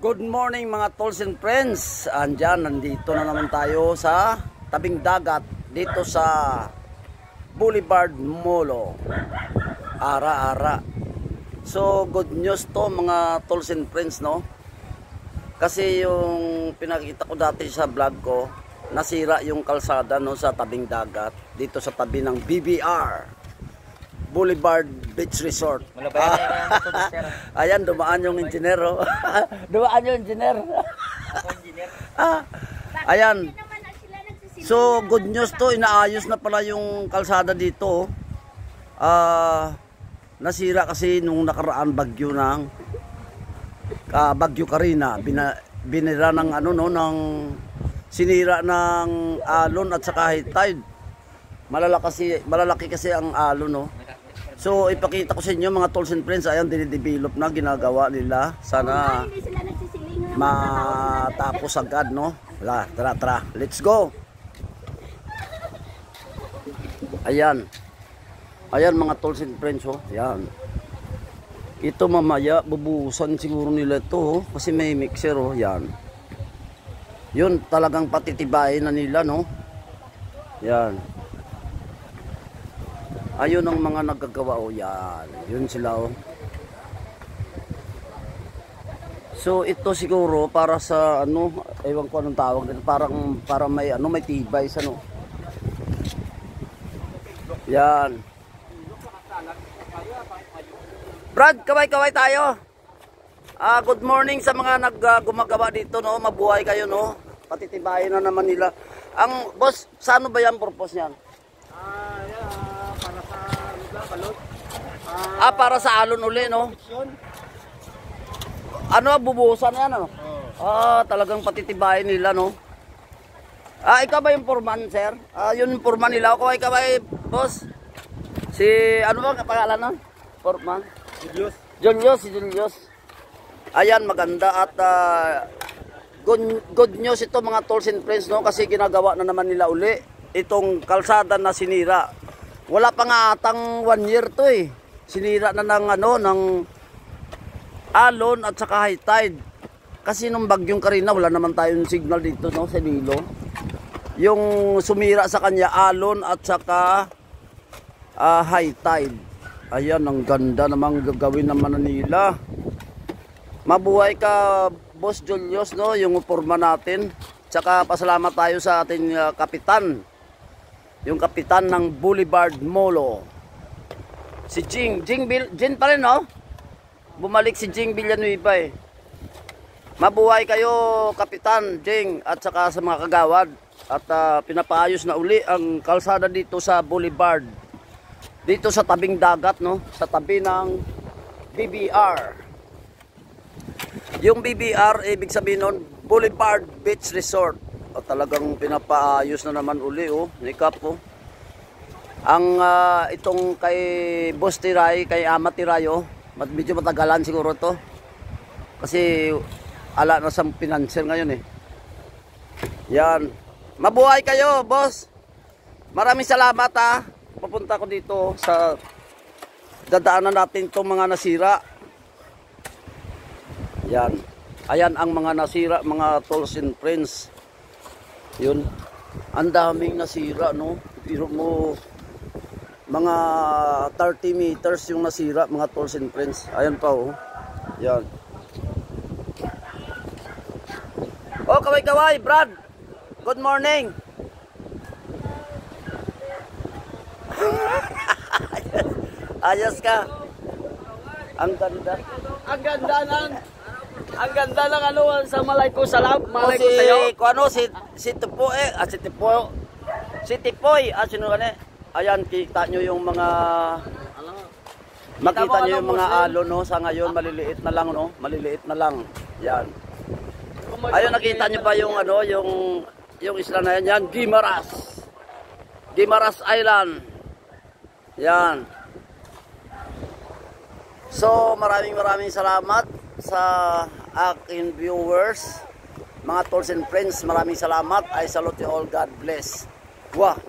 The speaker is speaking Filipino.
Good morning mga tolls and friends. Nandito na naman tayo sa tabing dagat dito sa Boulevard Molo. Ara-ara. So good news to mga tolls and friends, no? Kasi yung pinakita ko dati sa vlog ko, nasira yung kalsada, no, sa tabing dagat dito sa tabi ng BBR Boulevard Beach Resort. Ayan, dumaan yung engineer. Dumaan yung engineer. Ayan. So, good news to. Inaayos na pala yung kalsada dito. Nasira kasi nung nakaraan bagyo ng Bagyo Karina. Binira ng ano, no, ng sinira ng alon at saka high tide. Malalaki kasi ang alon, no. So ipakita ko sa inyo mga tolls and friends, ayan, dinidevelop na, ginagawa nila. Sana matapos agad, no. Tara, let's go. Ayan mga tolls and friends, oh. Ayan. Ito mamaya bubuhusan siguro nila ito, oh, kasi may mixer, oh. Yan. Yun talagang patitibayin na nila, no. Yan. Ayun ang mga nagagawa, oh. Yan. Yun sila, oh. So ito siguro para sa ano, ewan ko anong tawag dito, para may ano, may tibay sa ano. Yan. Brad, kaway-kaway tayo. Good morning sa mga gumagawa dito, no. Mabuhay kayo, no. Patitibayin na naman nila. Ang boss, saan ba yan purpose niyan? Para sa alon uli, no? Ano, bubuhusan yan, ano? Talagang patitibayin nila, no? Ikaw ba yung foreman, sir? Yun yung foreman nila. Ikaw ba boss? Si, ano ba pangalan nun? Foreman? Julius. Ayan, maganda at good news ito mga tolls and friends, no? Kasi ginagawa na naman nila uli itong kalsada na sinira. Wala pa nga atang 1 year to, eh. Sinira na ng ano, ng alon at saka high tide. Kasi nung bagyong Karina, wala naman tayong signal dito, no, sa Lilo. Yung sumira sa kanya, alon at saka high tide. Ayan, ang ganda namang gagawin naman nila. Mabuhay ka, Boss Julius, no, yung forma natin. Tsaka pasalamat tayo sa ating kapitan. Yung kapitan ng Boulevard Molo. Si Jing pa rin, no? Bumalik si Jing Villanueva, eh. Mabuhay kayo, Kapitan Jing, at saka sa mga kagawad. At pinapaayos na uli ang kalsada dito sa Boulevard. Dito sa tabing dagat, no? Sa tabi ng BBR. Yung BBR, ibig sabihin nun, Boulevard Beach Resort. Talagang pinapaayos na naman uli, oh. Nikap, oh. Ang itong kay Boss Tiray, kay Ama Tiray, oh. Medyo matagalan siguro to. Kasi ala na sa financier ngayon, eh. Yan. Mabuhay kayo, boss. Maraming salamat, ha. Papunta ko dito sa dadaanan natin itong mga nasira. Yan. Ayan ang mga nasira, mga tolls and friends. Yun. Ang daming nasira, no. Pero mo mga 30 meters yung nasira, mga tolls and friends. Ayan pa, oh. Yan. Oh, kaway-kaway, Brad. Good morning. Ayos ka. Ang ganda. Ang ganda ng ano sa malay ko salam. Malay ko sa'yo. Si Tipoy. Sino ka na? Ayan, kita nyo yung mga, makita nyo yung mga alon, no? Sa ngayon, maliliit na lang, no? Maliliit na lang. Yan. Ayun, nakita nyo pa yung, ano, yung isla na yan. Yan, Guimaras Island. Yan. So, maraming salamat sa aking viewers. Mga tolls and friends, maraming salamat. I salute you all. God bless. Wah!